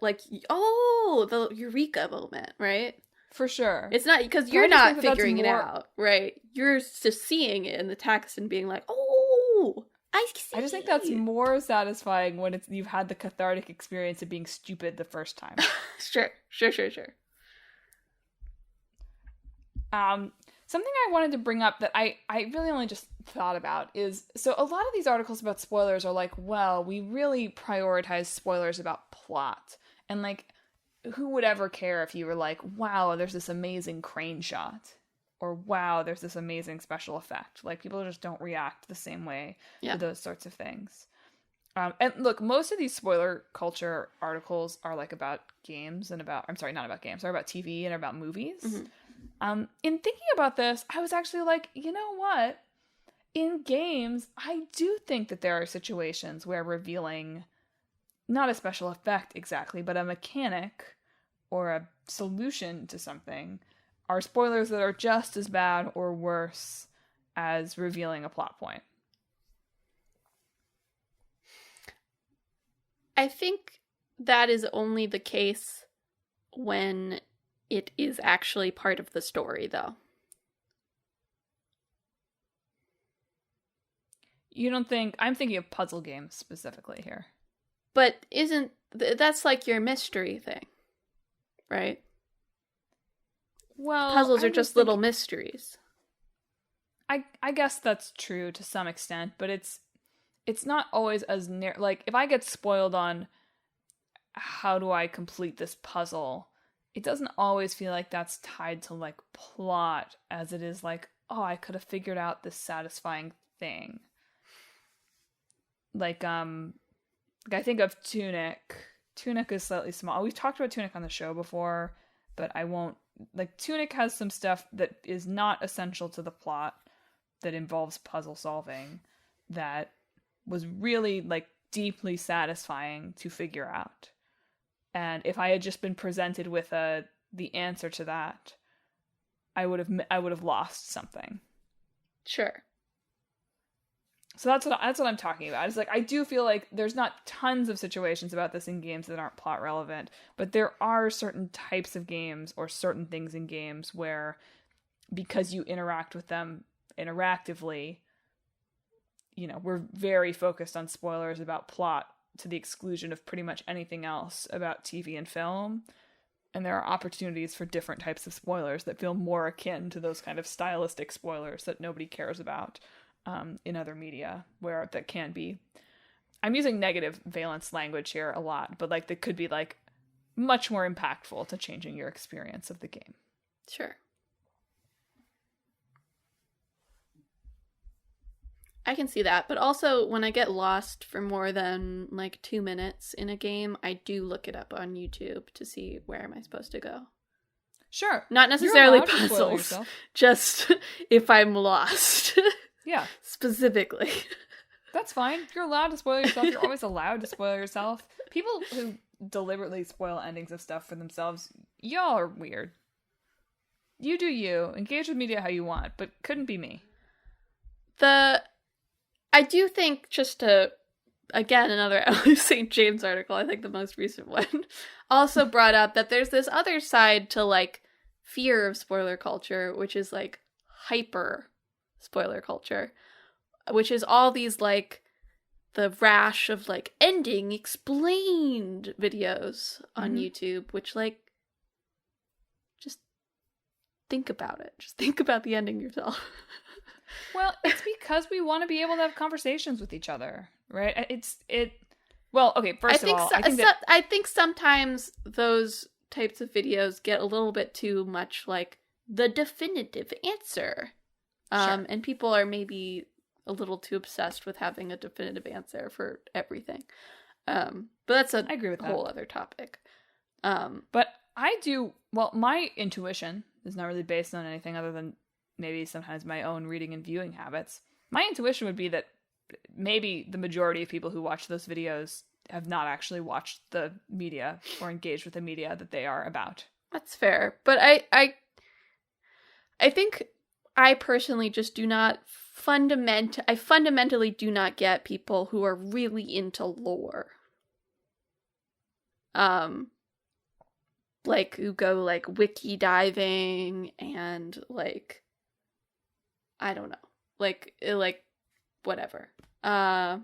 eureka moment, right? For sure. It's not because you're not figuring it out, right? You're just seeing it in the text and being like, oh, I see. I just think that's more satisfying when you've had the cathartic experience of being stupid the first time. Sure. Something I wanted to bring up that I really only just thought about is, so a lot of these articles about spoilers are like, well, we really prioritize spoilers about plot. And, like, who would ever care if you were like, wow, there's this amazing crane shot, or wow, there's this amazing special effect. Like, people just don't react the same way to those sorts of things. And look, most of these spoiler culture articles are, like, about games and not about games, they're about TV and about movies. Mm-hmm. In thinking about this, I was actually like, you know what? In games, I do think that there are situations where revealing not a special effect exactly, but a mechanic or a solution to something are spoilers that are just as bad or worse as revealing a plot point. I think that is only the case when it is actually part of the story, though. You don't think... I'm thinking of puzzle games specifically here. But that's like your mystery thing, right? Well, puzzles are just little mysteries. I guess that's true to some extent, but it's not always as near... Like, if I get spoiled on how do I complete this puzzle, it doesn't always feel like that's tied to, like, plot as it is like, oh, I could have figured out this satisfying thing. Like, I think of Tunic. Tunic is slightly small. We've talked about Tunic on the show before, but I won't... Like, Tunic has some stuff that is not essential to the plot that involves puzzle solving that was really, like, deeply satisfying to figure out. And if I had just been presented with the answer to that, I would have lost something. Sure. So that's what I'm talking about. It's like, I do feel like there's not tons of situations about this in games that aren't plot relevant, but there are certain types of games or certain things in games where, because you interact with them interactively, you know, we're very focused on spoilers about plot to the exclusion of pretty much anything else about TV and film. And there are opportunities for different types of spoilers that feel more akin to those kind of stylistic spoilers that nobody cares about. In other media where that can be, I'm using negative valence language here a lot, but like that could be like much more impactful to changing your experience of the game. Sure. I can see that, but also when I get lost for more than like 2 minutes in a game, I do look it up on YouTube to see where am I supposed to go. Sure. Not necessarily puzzles, just if I'm lost. Yeah. Specifically. That's fine. You're allowed to spoil yourself. You're always allowed to spoil yourself. People who deliberately spoil endings of stuff for themselves, y'all are weird. You do you. Engage with media how you want, but couldn't be me. I do think, just to, again, another St. James article, I think the most recent one, also brought up that there's this other side to, like, fear of spoiler culture, which is, like, hyper spoiler culture, which is all these, like, the rash of, like, ending explained videos on YouTube, which, like, just think about it. Just think about the ending yourself. Well, it's because we want to be able to have conversations with each other, right? Well, okay, first of all, I think sometimes those types of videos get a little bit too much like the definitive answer. Sure. And people are maybe a little too obsessed with having a definitive answer for everything. But that's I agree with whole that. other topic. But my intuition is not really based on anything other than maybe sometimes my own reading and viewing habits. My intuition would be that maybe the majority of people who watch those videos have not actually watched the media or engaged with the media that they are about. That's fair. But I think I personally just do not fundamentally do not get people who are really into lore. Like who go like wiki diving and like I don't know. Like whatever. I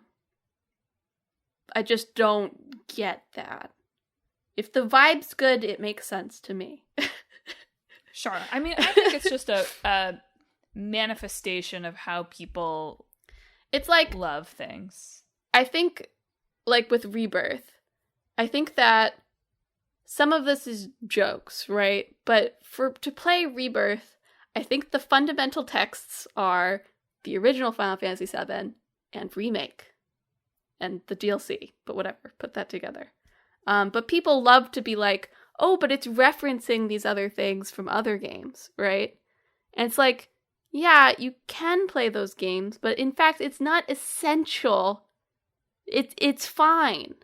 just don't get that. If the vibe's good, it makes sense to me. Sure. I mean, I think it's just a manifestation of how people it's like love things. I think like with Rebirth, I think that some of this is jokes, right? But to play Rebirth, I think the fundamental texts are the original Final Fantasy VII and Remake and the DLC, but whatever, put that together. But people love to be like, oh, but it's referencing these other things from other games, right? And it's like, yeah, you can play those games, but in fact, it's not essential. It's fine.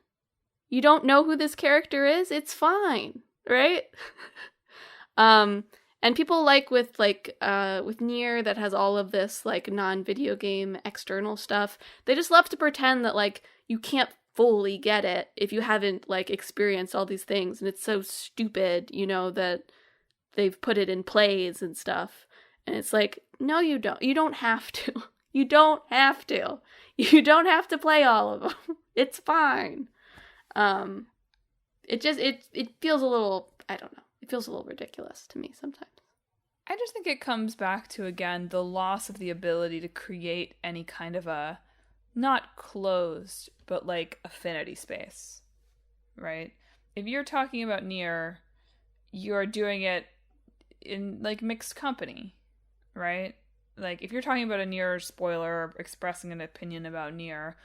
You don't know who this character is? It's fine, right? And people like with Nier that has all of this like non-video game external stuff, they just love to pretend that like you can't fully get it if you haven't like experienced all these things, and it's so stupid, you know, that they've put it in plays and stuff. And it's like, no, you don't. You don't have to. You don't have to. You don't have to play all of them. It's fine. It feels a little, I don't know. It feels a little ridiculous to me sometimes. I just think it comes back to, again, the loss of the ability to create any kind of a, not closed, but like affinity space, right? If you're talking about Nier, you're doing it in like mixed company, right? Like if you're talking about a Nier spoiler or expressing an opinion about Nier,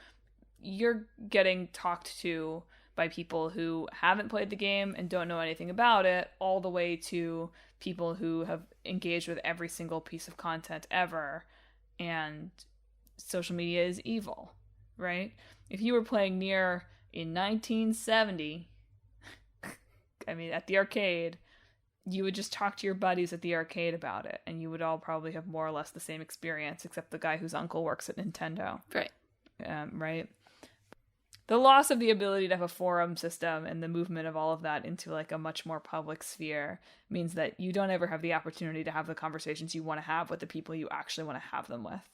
you're getting talked to by people who haven't played the game and don't know anything about it, all the way to people who have engaged with every single piece of content ever, and social media is evil, right? If you were playing Nier in 1970, I mean, at the arcade, you would just talk to your buddies at the arcade about it, and you would all probably have more or less the same experience, except the guy whose uncle works at Nintendo. Right. Right? The loss of the ability to have a forum system and the movement of all of that into like a much more public sphere means that you don't ever have the opportunity to have the conversations you want to have with the people you actually want to have them with.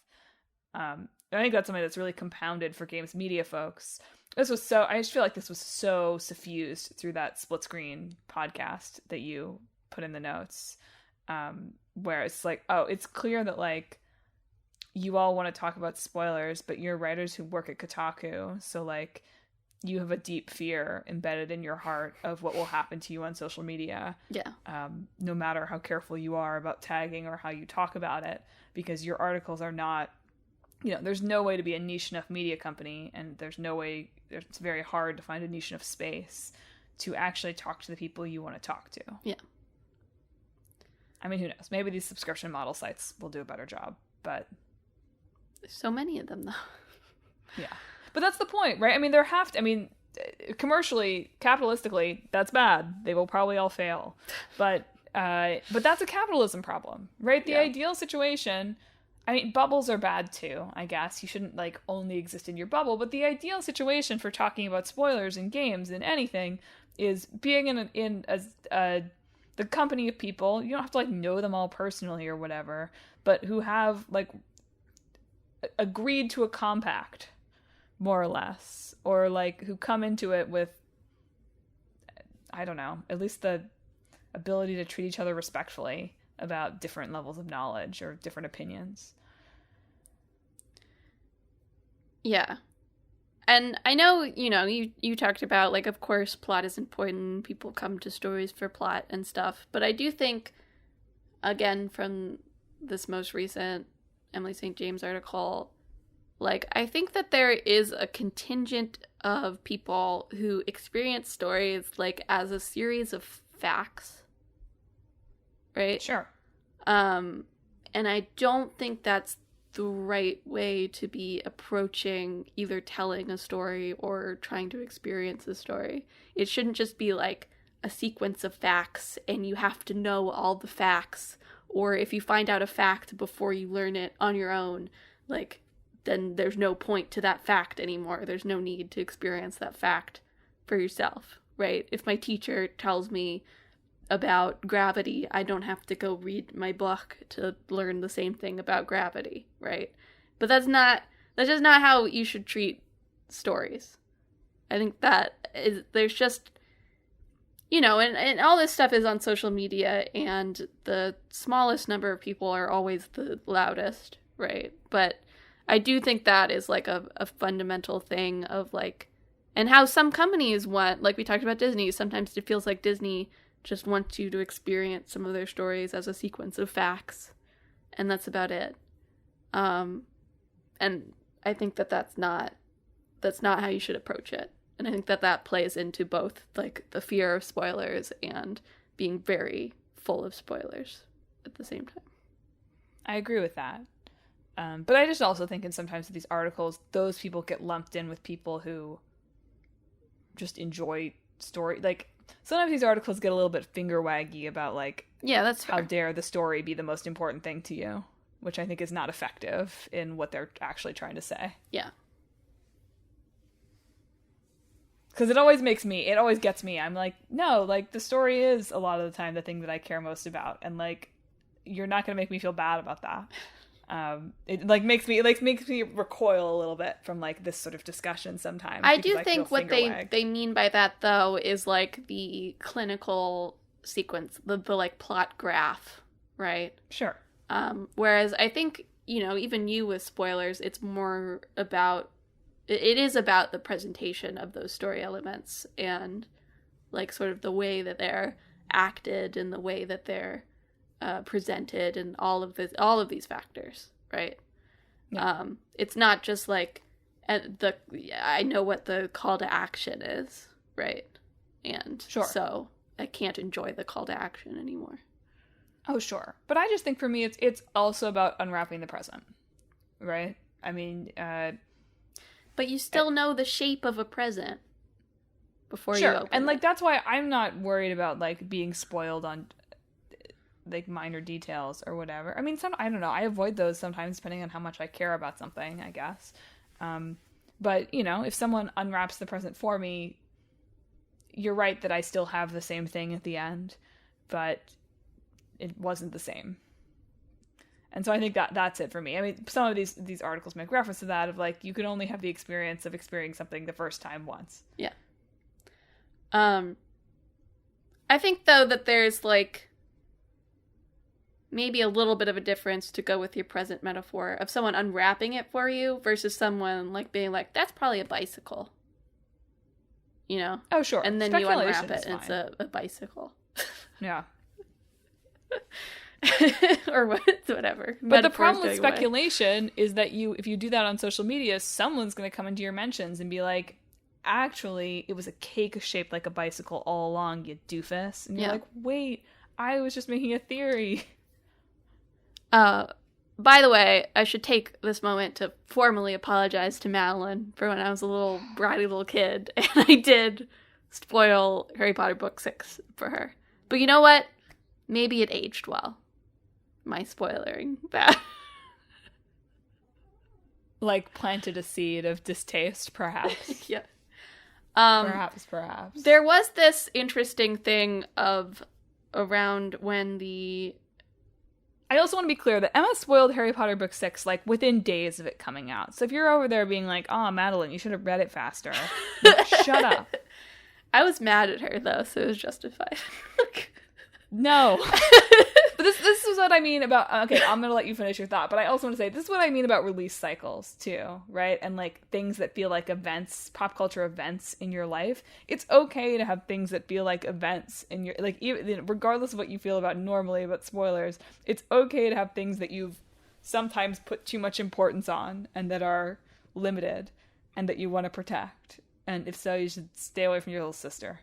I think that's something that's really compounded for games media folks. I just feel like this was so suffused through that split screen podcast that you put in the notes, where it's like, oh, it's clear that like you all want to talk about spoilers, but you're writers who work at Kotaku, so like you have a deep fear embedded in your heart of what will happen to you on social media. Yeah. No matter how careful you are about tagging or how you talk about it, because your articles are not, there's no way to be a niche enough media company, and it's very hard to find a niche enough space to actually talk to the people you want to talk to. Yeah. I mean, who knows? Maybe these subscription model sites will do a better job, but... There's so many of them, though. Yeah. But that's the point, right? I mean, commercially, capitalistically, that's bad. They will probably all fail. But that's a capitalism problem, right? The ideal situation... I mean, bubbles are bad too, I guess. You shouldn't, like, only exist in your bubble. But the ideal situation for talking about spoilers in games and anything is being in the company of people. You don't have to, like, know them all personally or whatever, but who have, like, agreed to a compact, more or less. Or, like, who come into it with, I don't know, at least the ability to treat each other respectfully about different levels of knowledge or different opinions. Yeah. And I know, you talked about, like, of course, plot is important. People come to stories for plot and stuff. But I do think, again, from this most recent Emily St. James article, like, I think that there is a contingent of people who experience stories, like, as a series of facts. Right? Sure. And I don't think that's the right way to be approaching either telling a story or trying to experience a story. It shouldn't just be like a sequence of facts and you have to know all the facts, or if you find out a fact before you learn it on your own, like, then there's no point to that fact anymore. There's no need to experience that fact for yourself, right? If my teacher tells me about gravity, I don't have to go read my book to learn the same thing about gravity, right? But that's just not how you should treat stories. I think there's just, and all this stuff is on social media, and the smallest number of people are always the loudest, right? But I do think that is like a fundamental thing of like, and how some companies want, like we talked about Disney, sometimes it feels like Disney just wants you to experience some of their stories as a sequence of facts, and that's about it. And I think that's not how you should approach it. And I think that plays into both, like, the fear of spoilers and being very full of spoilers at the same time. I agree with that. But I just also think in sometimes these articles, those people get lumped in with people who just enjoy story. Like, sometimes these articles get a little bit finger waggy about, like, yeah, that's fair. How dare the story be the most important thing to you, which I think is not effective in what they're actually trying to say. Yeah. Because it always gets me. I'm like, no, like, the story is a lot of the time the thing that I care most about. And, like, you're not going to make me feel bad about that. It makes me recoil a little bit from, like, this sort of discussion sometimes. I do think what they mean by that, though, is, like, the clinical sequence, the like, plot graph, right? Sure. Whereas I think, even you with spoilers, it's more about, it is about the presentation of those story elements and, like, sort of the way that they're acted and the way that they're presented and all of these factors, right? Yeah. It's not just like I know what the call to action is, right? And sure. So I can't enjoy the call to action anymore. Oh, sure. But I just think for me it's also about unwrapping the present, right? I mean, but you still know the shape of a present before sure. You open and, like, it. that's why I'm not worried about, like, being spoiled on like minor details or whatever. I mean, I don't know. I avoid those sometimes depending on how much I care about something, I guess. But, you know, if someone unwraps the present for me, you're right that I still have the same thing at the end, but it wasn't the same. And so I think that's it for me. I mean, some of these articles make reference to that of like, you can only have the experience of experiencing something the first time once. Yeah. I think, though, that there's, like, maybe a little bit of a difference to go with your present metaphor of someone unwrapping it for you versus someone, like, being like, that's probably a bicycle. You know? Oh, sure. And then you unwrap it and it's a bicycle. Yeah. Or whatever. But the problem with speculation is that if you do that on social media, someone's going to come into your mentions and be like, actually, it was a cake shaped like a bicycle all along, you doofus. And you're like, wait, I was just making a theory. By the way, I should take this moment to formally apologize to Madelyn for when I was a little bratty little kid and I did spoil Harry Potter Book 6 for her. But you know what? Maybe it aged well. My spoiling that. Like planted a seed of distaste, perhaps. Yeah. Perhaps. There was this interesting thing of around when I also want to be clear that Emma spoiled Harry Potter Book 6, like, within days of it coming out. So if you're over there being like, oh, Madelyn, you should have read it faster. Like, shut up. I was mad at her, though, so it was justified. No. But this is what I mean about... Okay, I'm going to let you finish your thought, but I also want to say, this is what I mean about release cycles, too, right? And, like, things that feel like events, pop culture events in your life. It's okay to have things that feel like events in your... Like, even, regardless of what you feel about normally about spoilers, it's okay to have things that you've sometimes put too much importance on and that are limited and that you want to protect. And if so, you should stay away from your little sister.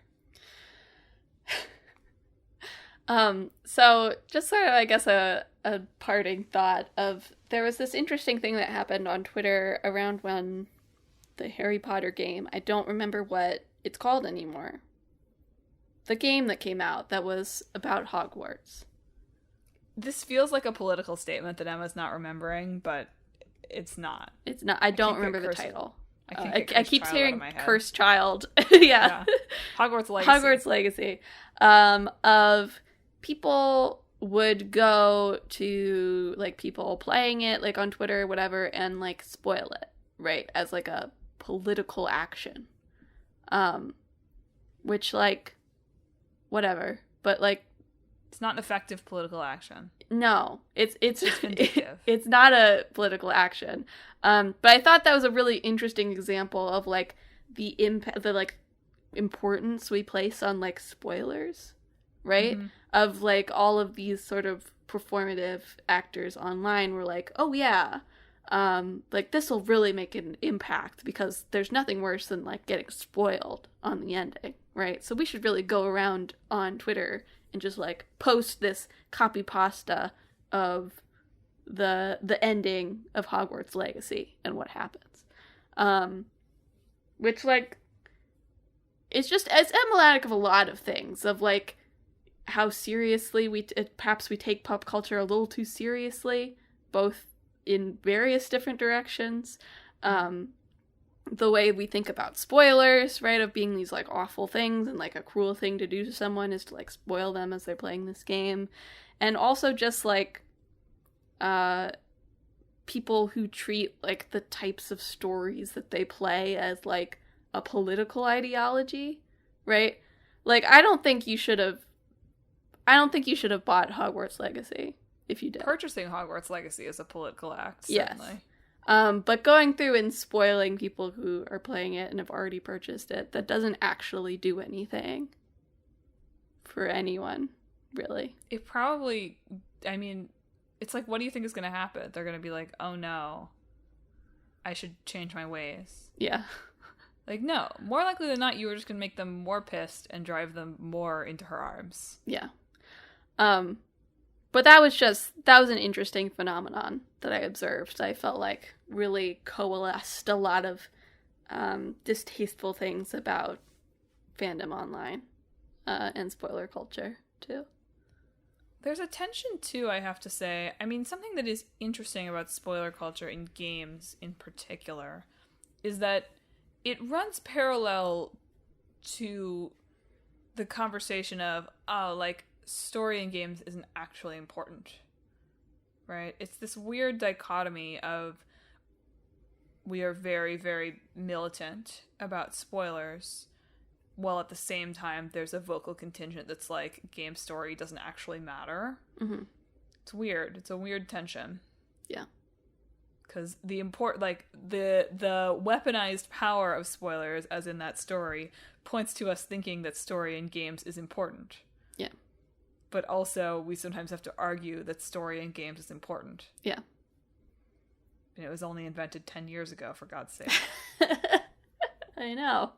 So just sort of, I guess, a parting thought of, there was this interesting thing that happened on Twitter around when the Harry Potter game, I don't remember what it's called anymore. The game that came out that was about Hogwarts. This feels like a political statement that Emma's not remembering, but it's not. It's not. I don't remember the title. I keep hearing Cursed Child. Yeah. Hogwarts Legacy. Hogwarts Legacy. Of people would go to, like, people playing it, like, on Twitter or whatever, and, like, spoil it, right? As, like, a political action. Which, like, whatever. But, like... It's not an effective political action. No. It's vindictive. It's not a political action. But I thought that was a really interesting example of, like, the impact, the, like, importance we place on, like, spoilers, right? Mm-hmm. Of, like, all of these sort of performative actors online were like, oh yeah, like, this will really make an impact because there's nothing worse than, like, getting spoiled on the ending, right? So we should really go around on Twitter and just, like, post this copy pasta of the ending of Hogwarts Legacy and what happens. Which, like, it's just as emblematic of a lot of things, of, like, how seriously perhaps we take pop culture a little too seriously, both in various different directions. The way we think about spoilers, right, of being these, like, awful things and, like, a cruel thing to do to someone is to, like, spoil them as they're playing this game. And also just, like, people who treat, like, the types of stories that they play as, like, a political ideology, right? Like, I don't think you should have bought Hogwarts Legacy if you did. Purchasing Hogwarts Legacy is a political act, yes. Certainly. But going through and spoiling people who are playing it and have already purchased it, that doesn't actually do anything for anyone, really. It probably, I mean, it's like, what do you think is going to happen? They're going to be like, oh no, I should change my ways. Yeah. Like, no. More likely than not, you were just going to make them more pissed and drive them more into her arms. Yeah. But that was an interesting phenomenon that I observed. I felt like really coalesced a lot of distasteful things about fandom online and spoiler culture, too. There's a tension, too, I have to say. I mean, something that is interesting about spoiler culture in games in particular is that it runs parallel to the conversation of, story in games isn't actually important, right? It's this weird dichotomy of we are very, very militant about spoilers, while at the same time there's a vocal contingent that's like, game story doesn't actually matter. Mm-hmm. It's weird. It's a weird tension. Yeah. Because the weaponized power of spoilers, as in that story, points to us thinking that story in games is important. Yeah. But also, we sometimes have to argue that story in games is important. Yeah. And it was only invented 10 years ago, for God's sake. I know.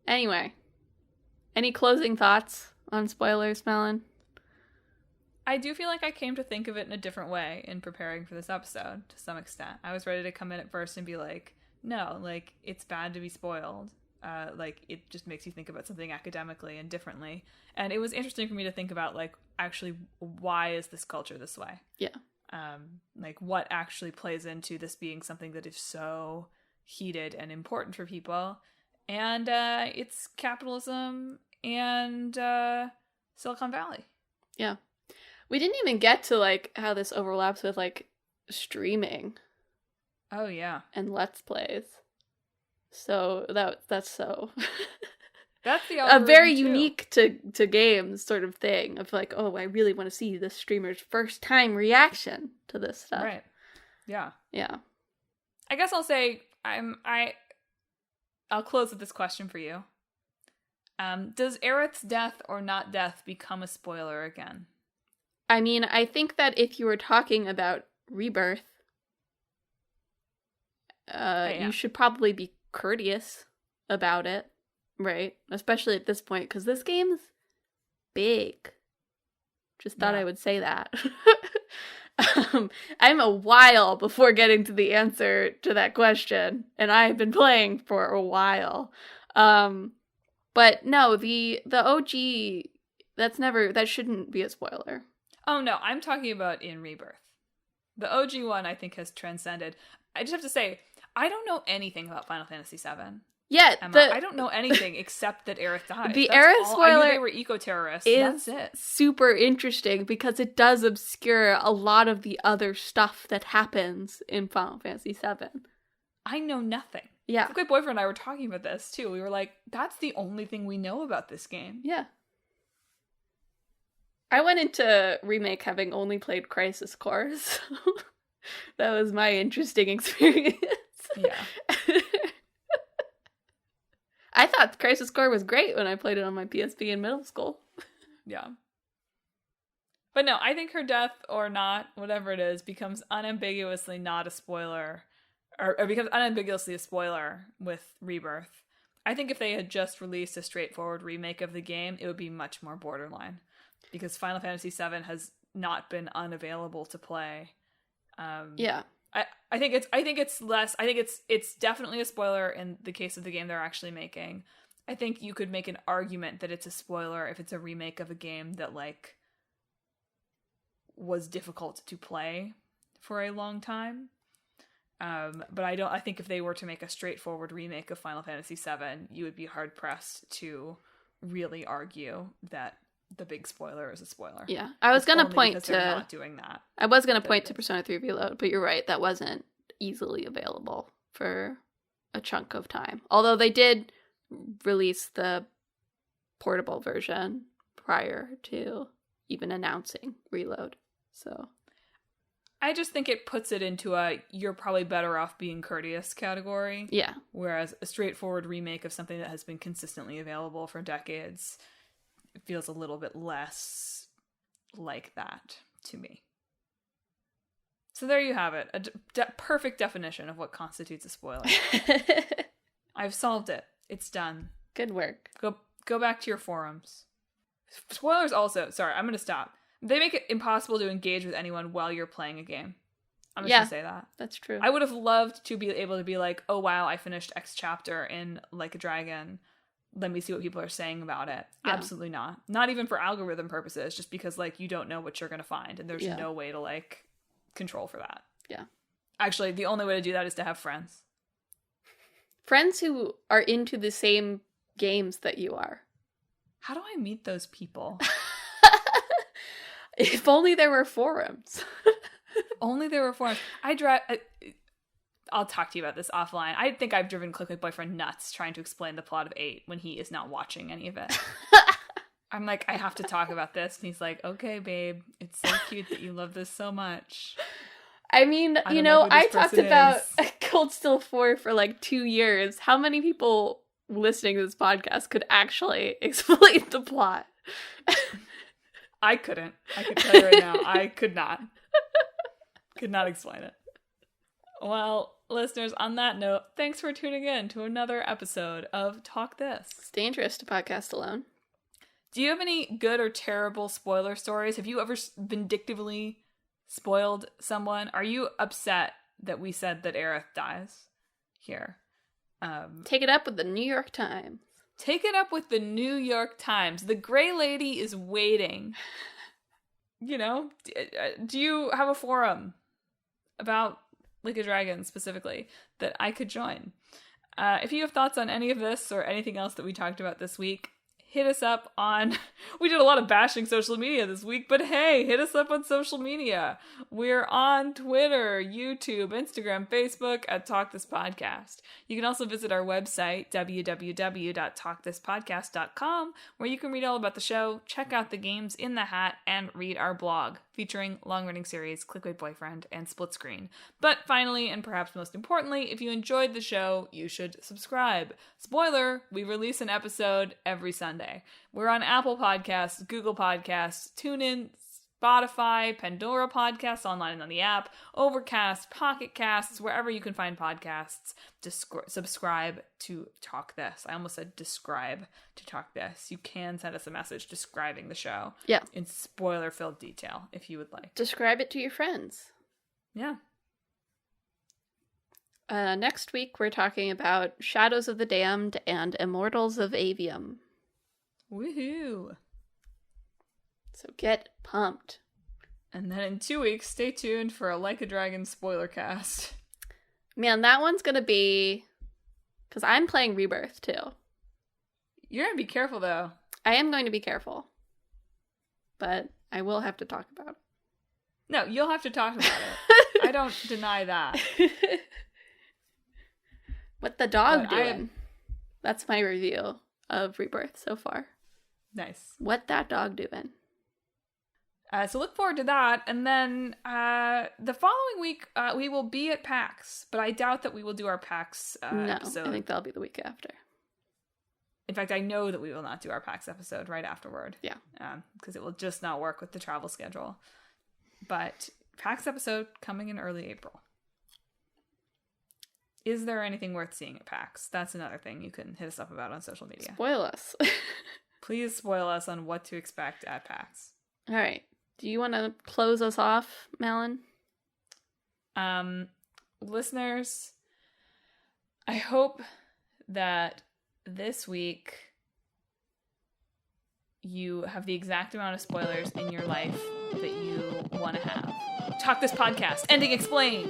Anyway, any closing thoughts on spoilers, Madelyn? I do feel like I came to think of it in a different way in preparing for this episode, to some extent. I was ready to come in at first and be like, no, like, it's bad to be spoiled. Like, it just makes you think about something academically and differently. And it was interesting for me to think about, like, actually, why is this culture this way? Yeah. Like, what actually plays into this being something that is so heated and important for people? And it's capitalism and Silicon Valley. Yeah. We didn't even get to, like, how this overlaps with, like, streaming. Oh, yeah. And Let's Plays. So that's so... That's the a very too. unique to games sort of thing of like, oh, I really want to see the streamer's first time reaction to this stuff. Right. Yeah. Yeah. I guess I'll say I'll close with this question for you. Does Aerith's death or not death become a spoiler again? I mean, I think that if you were talking about Rebirth, you should probably be courteous about it. Right, especially at this point, because this game's big. Just thought I would say that. I'm a while before getting to the answer to that question, and I've been playing for a while. But no, the OG, that shouldn't be a spoiler. Oh no, I'm talking about in Rebirth. The OG one, I think, has transcended. I just have to say, I don't know anything about Final Fantasy VII. Yeah, Emma, I don't know anything except that Aerith died. The Aerith spoiler, I knew they were eco-terrorists. That's it. Super interesting because it does obscure a lot of the other stuff that happens in Final Fantasy VII. I know nothing. Yeah. My boyfriend and I were talking about this too. We were like, that's the only thing we know about this game. Yeah. I went into Remake having only played Crisis Core, so that was my interesting experience. Yeah. I thought Crisis Core was great when I played it on my PSP in middle school. Yeah. But no, I think her death or not, whatever it is, becomes unambiguously not a spoiler. Or becomes unambiguously a spoiler with Rebirth. I think if they had just released a straightforward remake of the game, it would be much more borderline. Because Final Fantasy VII has not been unavailable to play. Yeah. I think it's definitely a spoiler in the case of the game they're actually making. I think you could make an argument that it's a spoiler if it's a remake of a game that like was difficult to play for a long time. But I think if they were to make a straightforward remake of Final Fantasy VII, you would be hard pressed to really argue that the big spoiler is a spoiler. Yeah, I was going to point to not doing that. I was going to point to Persona 3 Reload, but you're right, that wasn't easily available for a chunk of time. Although they did release the portable version prior to even announcing Reload. So I just think it puts it into a you're probably better off being courteous category. Yeah. Whereas a straightforward remake of something that has been consistently available for decades feels a little bit less like that to me. So there you have it. A perfect definition of what constitutes a spoiler. I've solved it. It's done. Good work. Go back to your forums. Spoilers also, sorry, I'm going to stop. They make it impossible to engage with anyone while you're playing a game. I'm just going to say that. That's true. I would have loved to be able to be like, oh wow, I finished X chapter in Like a Dragon let me see what people are saying about it. Yeah. Absolutely not. Not even for algorithm purposes, just because, like, you don't know what you're going to find, and there's no way to, like, control for that. Yeah. Actually, the only way to do that is to have friends. Friends who are into the same games that you are. How do I meet those people? If only there were forums. Only there were forums. I'll talk to you about this offline. I think I've driven Clickbait Boyfriend nuts trying to explain the plot of 8 when he is not watching any of it. I'm like, I have to talk about this. And he's like, okay, babe, it's so cute that you love this so much. I mean, I talked about Cold Steel 4 for like 2 years. How many people listening to this podcast could actually explain the plot? I couldn't. I could tell you right now, I could not. Could not explain it. Well, listeners, on that note, thanks for tuning in to another episode of Talk This. It's dangerous to podcast alone. Do you have any good or terrible spoiler stories? Have you ever vindictively spoiled someone? Are you upset that we said that Aerith dies here? Take it up with the New York Times. Take it up with the New York Times. The Gray Lady is waiting. You know, do you have a forum about Like a Dragon specifically that I could join? If you have thoughts on any of this or anything else that we talked about this week, hit us up on... We did a lot of bashing social media this week, but hey, hit us up on social media. We're on Twitter, YouTube, Instagram, Facebook at Talk This Podcast. You can also visit our website, www.talkthispodcast.com, where you can read all about the show, check out the games in the hat, and read our blog featuring long-running series Clickbait Boyfriend and Split Screen. But finally, and perhaps most importantly, if you enjoyed the show, you should subscribe. Spoiler, we release an episode every Sunday. We're on Apple Podcasts, Google Podcasts, TuneIn, Spotify, Pandora Podcasts, online and on the app, Overcast, Pocket Casts, wherever you can find podcasts. Subscribe to Talk This. I almost said describe to Talk This. You can send us a message describing the show. Yeah. In spoiler-filled detail, if you would like. Describe it to your friends. Yeah. Next week, we're talking about Shadows of the Damned and Immortals of Avium. Woohoo! So get pumped. And then in 2 weeks, stay tuned for a Like a Dragon spoiler cast. Man, that one's gonna be... Because I'm playing Rebirth, too. You're gonna be careful, though. I am going to be careful. But I will have to talk about it. No, you'll have to talk about it. I don't deny that. What the dog doing? That's my review of Rebirth so far. Nice. What that dog doing? So look forward to that. And then the following week, we will be at PAX. But I doubt that we will do our PAX episode. No, I think that'll be the week after. In fact, I know that we will not do our PAX episode right afterward. Yeah. Because it will just not work with the travel schedule. But PAX episode coming in early April. Is there anything worth seeing at PAX? That's another thing you can hit us up about on social media. Spoil us. Please spoil us on what to expect at PAX. All right. Do you want to close us off, Madelyn? Listeners, I hope that this week you have the exact amount of spoilers in your life that you want to have. Talk This Podcast, ending explained.